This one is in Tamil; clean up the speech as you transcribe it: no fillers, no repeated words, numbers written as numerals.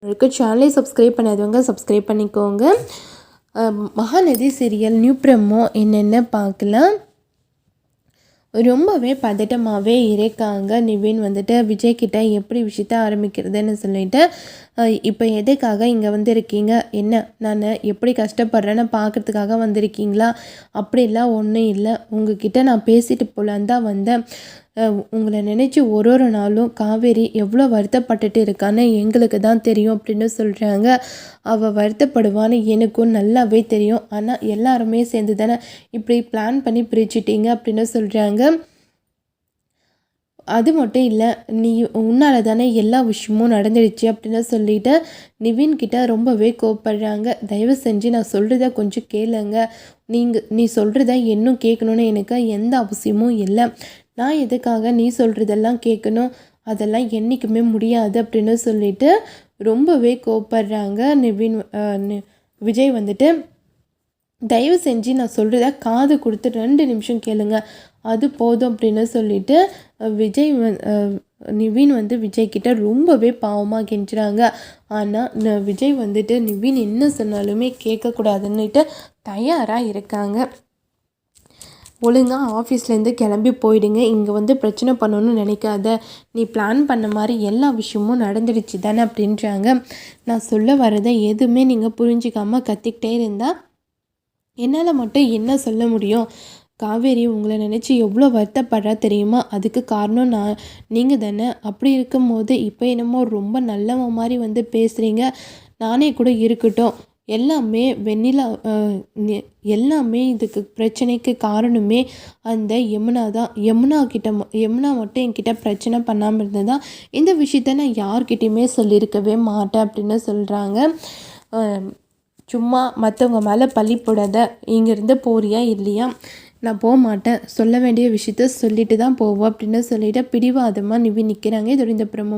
இருக்க சேனலை சப்ஸ்கிரைப் பண்ணாதவங்க சப்ஸ்கிரைப் பண்ணிக்கோங்க. மகாநதி சீரியல் நியூ ப்ரோமோ என்னென்ன பார்க்கலாம். ரொம்பவே பதட்டமாகவே இருக்காங்க. நிவின் வந்துட்டு விஜய் கிட்ட எப்படி விஷயத்த ஆரம்பிக்கிறதுன்னு சொல்லிட்டு, இப்போ எதுக்காக இங்கே வந்திருக்கீங்க, என்ன நான் எப்படி கஷ்டப்படுறேன்னு பார்க்குறதுக்காக வந்திருக்கீங்களா, அப்படிலாம் ஒன்றும் இல்லை, உங்ககிட்ட நான் பேசிட்டு போகலான்னு தான் வந்தேன். உங்களை நினச்சி ஒரு நாளும் காவேரி எவ்வளோ வருத்தப்பட்டுட்டு இருக்கான்னு எங்களுக்கு தான் தெரியும் அப்படின்னு சொல்கிறாங்க. அவள் வருத்தப்படுவான்னு எனக்கும் நல்லாவே தெரியும். ஆனால் எல்லாருமே சேர்ந்து தானே இப்படி பிளான் பண்ணி பிரிச்சுட்டீங்க அப்படின்னு சொல்கிறாங்க. அது மட்டும் இல்லை, உன்னால் தானே எல்லா விஷயமும் நடந்துடுச்சு அப்படின்னு சொல்லிட்டு நிவின்கிட்ட ரொம்பவே கோவப்படுறாங்க. தயவு செஞ்சு நான் சொல்கிறத கொஞ்சம் கேளுங்க. நீ சொல்கிறத இன்னும் கேட்கணுன்னு எனக்கு எந்த அவசியமும் இல்லை. நான் எதுக்காக நீ சொல்கிறதெல்லாம் கேட்கணும், அதெல்லாம் என்றைக்குமே முடியாது அப்படின்னு சொல்லிட்டு ரொம்பவே கோவப்படுறாங்க. விஜய் வந்துட்டு தயவு செஞ்சு நான் சொல்கிறத காது கொடுத்து 2 நிமிஷம் கேளுங்க, அது போதும் அப்படின்னு சொல்லிட்டு நிவின் வந்து விஜய்கிட்ட ரொம்பவே பாவமாக கெஞ்சுறாங்க. ஆனால் விஜய் வந்துட்டு நிவின் என்ன சொன்னாலுமே கேட்கக்கூடாதுன்னுட்டு தயாராக இருக்காங்க. ஒழுங்காக ஆஃபீஸ்லேருந்து கிளம்பி போயிடுங்க, இங்கே வந்து பிரச்சனை பண்ணணும்னு நினைக்காத, நீ பிளான் பண்ண மாதிரி எல்லா விஷயமும் நடந்துடுச்சு தானே அப்படின்றாங்க. நான் சொல்ல வரதை எதுவுமே நீங்கள் புரிஞ்சிக்காமல் கத்திக்கிட்டே இருந்தால் என்னால் மட்டும் என்ன சொல்ல முடியும். காவேரி உங்களை நினச்சி எவ்வளோ வருத்தப்படுறா தெரியுமா, அதுக்கு காரணம் நீங்கள் தானே. அப்படி இருக்கும்போது இப்போ என்னமோ ரொம்ப நல்லவன் மாதிரி வந்து பேசுகிறீங்க. நானே கூட இருக்கட்டும், எல்லாமே எல்லாமே இதுக்கு பிரச்சனைக்கு காரணமே அந்த யமுனா தான். யமுனா மட்டும் என்கிட்ட பிரச்சனை பண்ணாமல் இருந்ததா இந்த விஷயத்த நான் யார்கிட்டையுமே சொல்லியிருக்கவே மாட்டேன் அப்படின்னு சொல்கிறாங்க. சும்மா மற்றவங்க மேலே பழி போடாத, இங்கேருந்து போறியா இல்லையா, நான் போக மாட்டேன், சொல்ல வேண்டிய விஷயத்த சொல்லிட்டு தான் போவோம் அப்படின்னு சொல்லிட்டு பிடிவாதமாக நிவி நிற்கிறாங்க. இதோட இந்த ப்ரோமோ